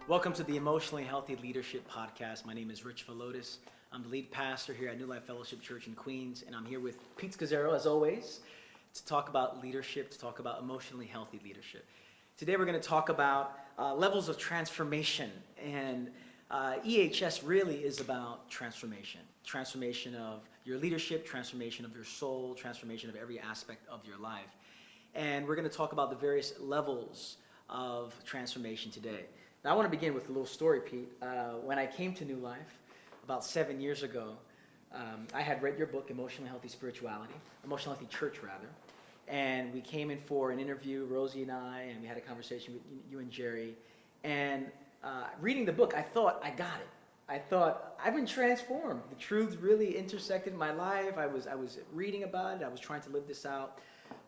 Welcome to the Emotionally Healthy Leadership Podcast. My name is Rich Villodas. I'm the lead pastor here at New Life Fellowship Church in Queens, and I'm here with Pete Scazzero, as always, to talk about leadership, to talk about emotionally healthy leadership. Today we're going to talk about levels of transformation, and EHS really is about transformation. Transformation of your leadership, transformation of your soul, transformation of every aspect of your life. And we're going to talk about the various levels of transformation today. Now, I want to begin with a little story, Pete. When I came to New Life about 7 years ago, I had read your book, Emotionally Healthy Church, and we came in for an interview, Rosie and I, and we had a conversation with you and Jerry. And reading the book, I thought, I got it. I thought, I've been transformed. The truth really intersected my life. I was reading about it. I was trying to live this out,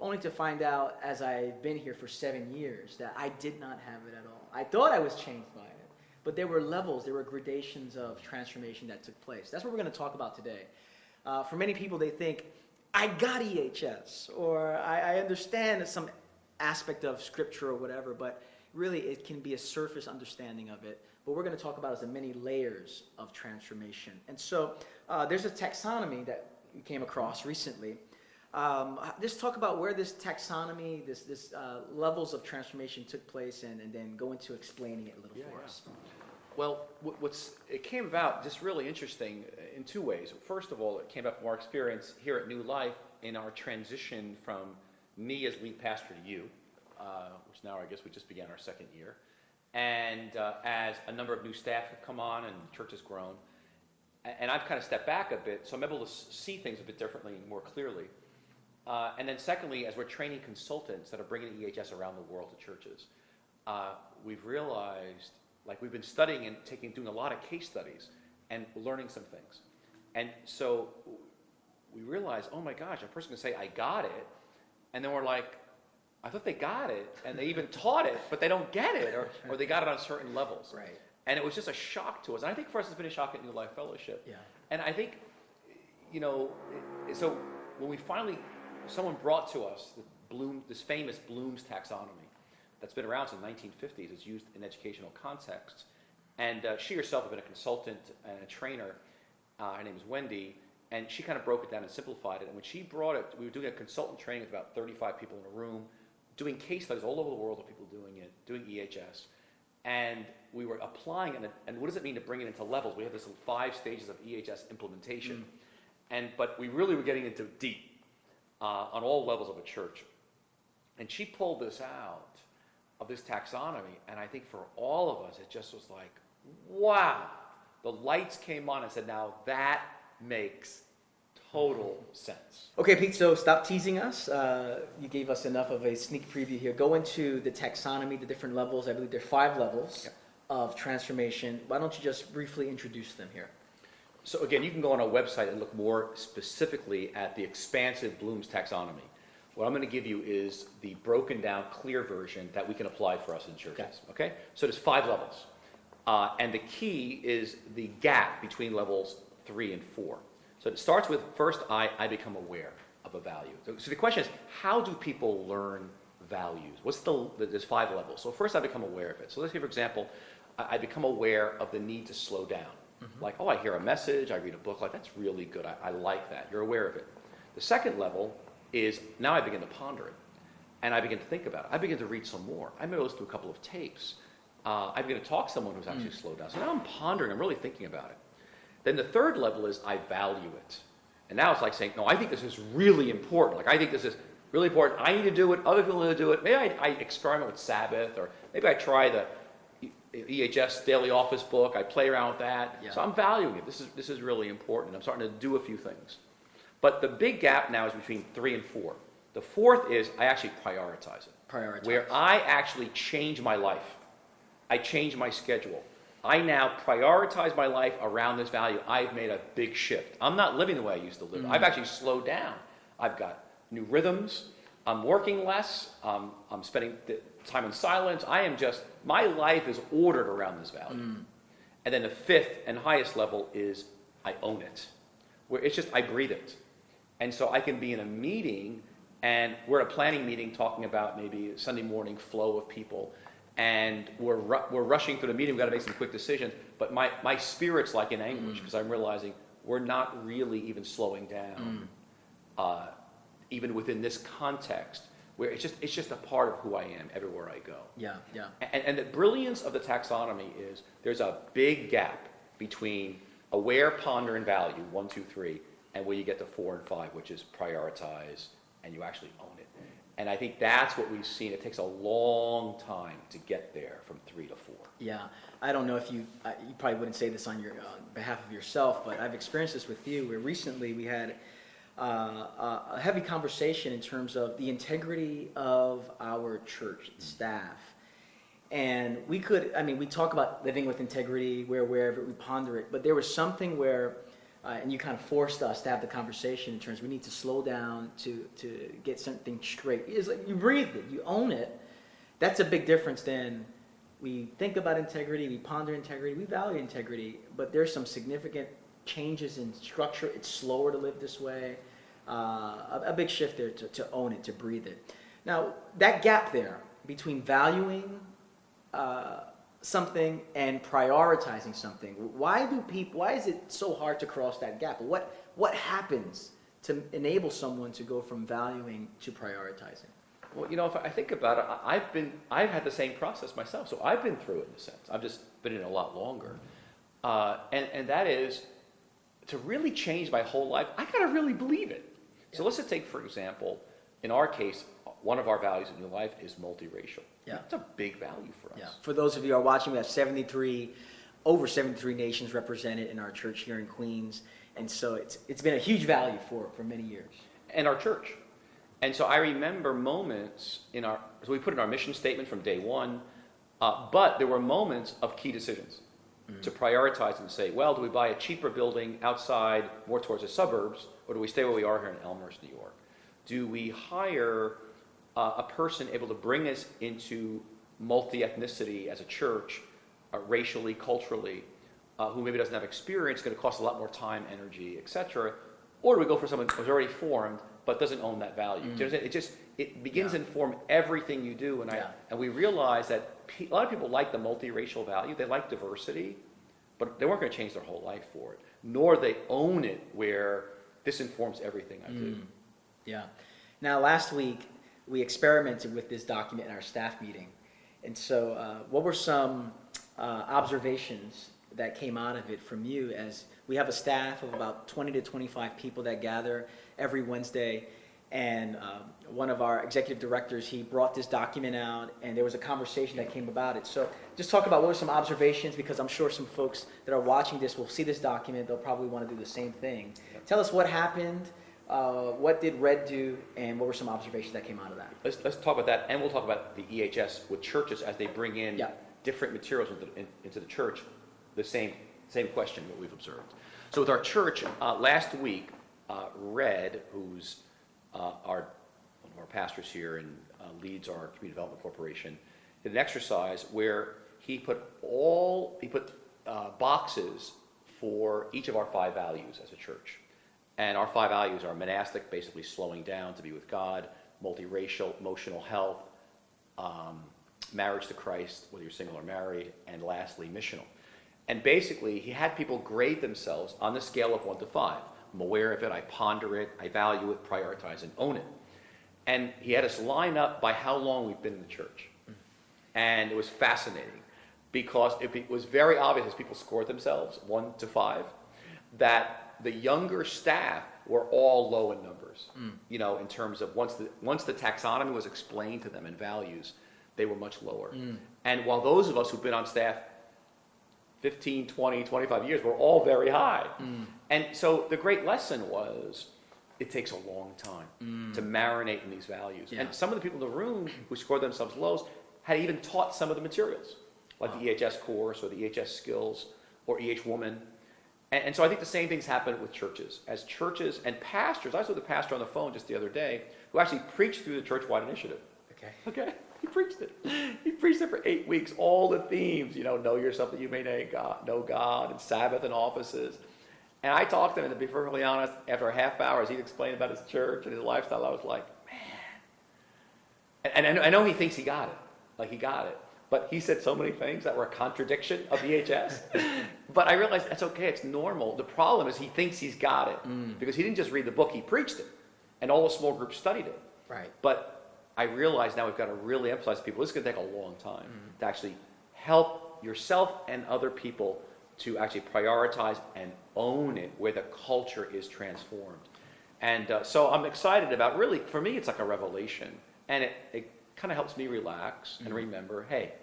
only to find out as I've been here for 7 years that I did not have it at all. I thought I was changed by it, but there were levels, there were gradations of transformation that took place. That's what we're going to talk about today. For many people, they think, I got EHS, or I understand some aspect of scripture or whatever, but really it can be a surface understanding of it. What we're going to talk about is the many layers of transformation. And so there's a taxonomy that we came across recently. Just talk about where this taxonomy, this levels of transformation took place, and then go into explaining it a little for us. Well, it came about just really interesting in two ways. First of all, it came about from our experience here at New Life in our transition from me as lead pastor to you, which now I guess we just began our second year, and as a number of new staff have come on and the church has grown, and I've kind of stepped back a bit, so I'm able to see things a bit differently, more clearly. And then secondly, as we're training consultants that are bringing EHS around the world to churches, we've realized, like we've been studying and doing a lot of case studies and learning some things. And so we realized, oh my gosh, a person can say, I got it. And then we're like, I thought they got it. And they even taught it, but they don't get it. Or they got it on certain levels. Right. And it was just a shock to us. And I think for us it's been a shock at New Life Fellowship. Yeah. And I think, so when we finally... Someone brought to us this famous Bloom's taxonomy that's been around since the 1950s. It's used in educational contexts. And she herself had been a consultant and a trainer. Her name is Wendy. And she kind of broke it down and simplified it. And when she brought it, we were doing a consultant training with about 35 people in a room, doing case studies all over the world of people doing it, doing EHS. And we were applying it. And what does it mean to bring it into levels? We have this 5 stages of EHS implementation. But we really were getting into deep. On all levels of a church. And she pulled this out of this taxonomy, and I think for all of us, it just was like, wow. The lights came on and said, now that makes total sense. Okay, Pete, so stop teasing us. You gave us enough of a sneak preview here. Go into the taxonomy, the different levels. I believe there are 5 levels of transformation. Why don't you just briefly introduce them here? So again, you can go on our website and look more specifically at the expansive Bloom's taxonomy. What I'm going to give you is the broken down, clear version that we can apply for us in churches. Okay? So there's 5 levels. And the key is the gap between levels 3 and 4. So it starts with, first, I become aware of a value. So the question is, how do people learn values? There's 5 levels. So first, I become aware of it. So let's say, for example, I become aware of the need to slow down. Like, I hear a message, I read a book, like, that's really good, I like that. You're aware of it. The second level is, now I begin to ponder it, and I begin to think about it. I begin to read some more. I may listen to a couple of tapes. I begin to talk to someone who's actually slowed down. So now I'm pondering, I'm really thinking about it. Then the third level is, I value it. And now it's like saying, no, I think this is really important. Like, I think this is really important. I need to do it, other people need to do it. Maybe I experiment with Sabbath, or maybe I try the EHS daily office book. I play around with that. Yeah. So I'm valuing it. This is really important. I'm starting to do a few things. But the big gap now is between 3 and 4. The fourth is I actually prioritize it. Where I actually change my life. I change my schedule. I now prioritize my life around this value. I've made a big shift. I'm not living the way I used to live. I've actually slowed down. I've got new rhythms. I'm working less. I'm spending time in silence. My life is ordered around this value. And then the 5th and highest level is I own it. Where it's just, I breathe it. And so I can be in a meeting, and we're at a planning meeting talking about maybe Sunday morning flow of people, and we're rushing through the meeting. We've got to make some quick decisions. But my spirit's like in anguish because I'm realizing we're not really even slowing down, even within this context, where it's just a part of who I am everywhere I go. Yeah, yeah. And the brilliance of the taxonomy is there's a big gap between aware, ponder, and value, 1, 2, 3, and where you get to 4 and 5, which is prioritize, and you actually own it. And I think that's what we've seen. It takes a long time to get there from 3 to 4. Yeah, I don't know if you probably wouldn't say this on your behalf of yourself, but I've experienced this with you, where recently we had a heavy conversation in terms of the integrity of our church staff. And we talk about living with integrity, wherever we ponder it, but there was something where, and you kind of forced us to have the conversation in terms of we need to slow down to get something straight. It's like you breathe it, you own it. That's a big difference than we think about integrity, we ponder integrity, we value integrity, but there's some significant changes in structure. It's slower to live this way. A big shift there to own it, to breathe it. Now, that gap there between valuing something and prioritizing something, why is it so hard to cross that gap? What happens to enable someone to go from valuing to prioritizing? Well, if I think about it, I've had the same process myself, so I've been through it in a sense. I've just been in it a lot longer, and that is to really change my whole life. I gotta really believe it. So let's just take, for example, in our case, one of our values in your life is multiracial. Yeah, it's a big value for us. Yeah, for those of you who are watching, we have over 73 nations represented in our church here in Queens, and so it's been a huge value for many years. And our church. And so I remember moments so we put in our mission statement from day one, but there were moments of key decisions to prioritize and say, well, do we buy a cheaper building outside, more towards the suburbs, or do we stay where we are here in Elmhurst, New York? Do we hire a person able to bring us into multi-ethnicity as a church, racially, culturally, who maybe doesn't have experience, going to cost a lot more time, energy, etc., or do we go for someone who's already formed but doesn't own that value? Do you understand? It begins to inform everything you do, and we realize that a lot of people like the multiracial value. They like diversity, but they weren't going to change their whole life for it, nor they own it where this informs everything I do. Yeah. Now, last week, we experimented with this document in our staff meeting. And so what were some observations that came out of it from you? As we have a staff of about 20 to 25 people that gather every Wednesday, and one of our executive directors, he brought this document out, and there was a conversation that came about it. So just talk about what were some observations, because I'm sure some folks that are watching this will see this document. They'll probably want to do the same thing. Tell us what happened, what did Red do, and what were some observations that came out of that? Let's talk about that, and we'll talk about the EHS with churches as they bring in different materials into the church. The same question that we've observed. So with our church, last week, Red, who's one of our pastors here and leads our Community Development Corporation, did an exercise where he put boxes for each of our 5 values as a church. And our 5 values are monastic, basically slowing down to be with God, multiracial, emotional health, marriage to Christ, whether you're single or married, and lastly, missional. And basically, he had people grade themselves on the scale of 1 to 5. I'm aware of it, I ponder it, I value it, prioritize, and own it. And he had us line up by how long we've been in the church. And it was fascinating, because it was very obvious as people scored themselves, 1 to 5, that the younger staff were all low in numbers. In terms of once the taxonomy was explained to them in values, they were much lower. And while those of us who've been on staff 15, 20, 25 years were all very high. And so the great lesson was it takes a long time to marinate in these values. And some of the people in the room who scored themselves lows had even taught some of the materials, like the EHS course or the EHS skills or EH Woman. And so I think the same things happen with churches. As churches and pastors, I was with a pastor on the phone just the other day who actually preached through the church-wide initiative. Okay? He preached it. He preached it for 8 weeks, all the themes, know yourself that you may know God, and Sabbath and offices. And I talked to him, and to be perfectly honest, after a half hour, as he'd explained about his church and his lifestyle, I was like, man. And I know he thinks he got it. Like, he got it. but he said so many things that were a contradiction of EHS. But I realized that's okay, it's normal. The problem is he thinks he's got it because he didn't just read the book, he preached it. And all the small groups studied it. Right. But I realize now we've got to really emphasize to people, this is going to take a long time to actually help yourself and other people to actually prioritize and own it where the culture is transformed. And so I'm excited about, really, for me, it's like a revelation. And it kind of helps me relax and remember, hey,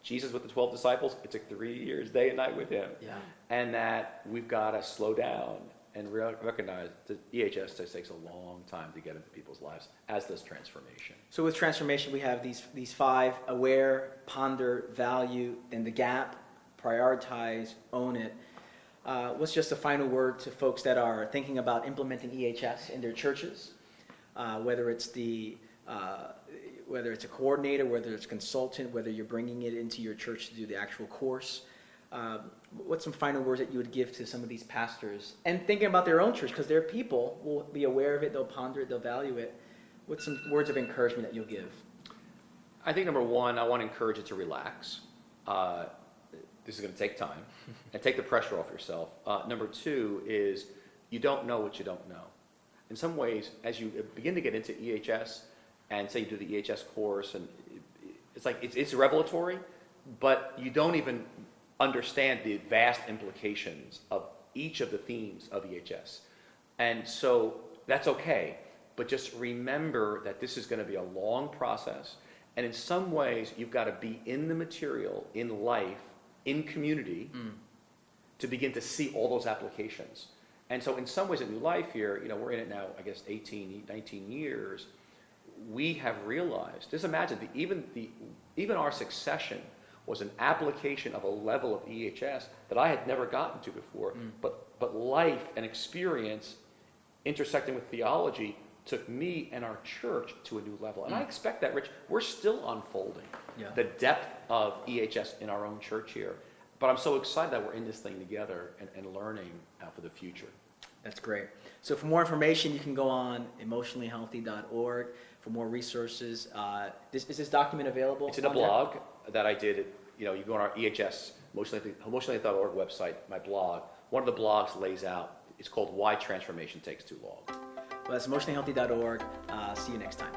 Jesus with the 12 disciples, it took 3 years, day and night with him. Yeah. And that we've got to slow down and recognize that EHS takes a long time to get into people's lives, as does transformation. So with transformation, we have these 5: aware, ponder, value, and the gap, prioritize, own it. What's just a final word to folks that are thinking about implementing EHS in their churches, whether it's a coordinator, whether it's a consultant, whether you're bringing it into your church to do the actual course? What's some final words that you would give to some of these pastors and thinking about their own church, because their people will be aware of it, they'll ponder it, they'll value it. What's some words of encouragement that you'll give? I think number one, I want to encourage you to relax. This is going to take time, and take the pressure off yourself. Number two is you don't know what you don't know. In some ways, as you begin to get into EHS, and say you do the EHS course, and it's like it's revelatory, but you don't even understand the vast implications of each of the themes of EHS. And so that's okay, but just remember that this is going to be a long process, and in some ways you've got to be in the material, in life, in community, to begin to see all those applications. And so in some ways at New Life here, we're in it now, I guess 18, 19 years, we have realized, just imagine, even our succession was an application of a level of EHS that I had never gotten to before, but life and experience intersecting with theology took me and our church to a new level. And I expect that, Rich, we're still unfolding the depth of EHS in our own church here. But I'm so excited that we're in this thing together and learning for the future. That's great. So for more information, you can go on emotionallyhealthy.org for more resources. Is this document available? It's in a blog that I did. You go on our EHS, emotionally.org website, my blog. One of the blogs lays out, it's called Why Transformation Takes Too Long. Well, that's emotionallyhealthy.org. See you next time.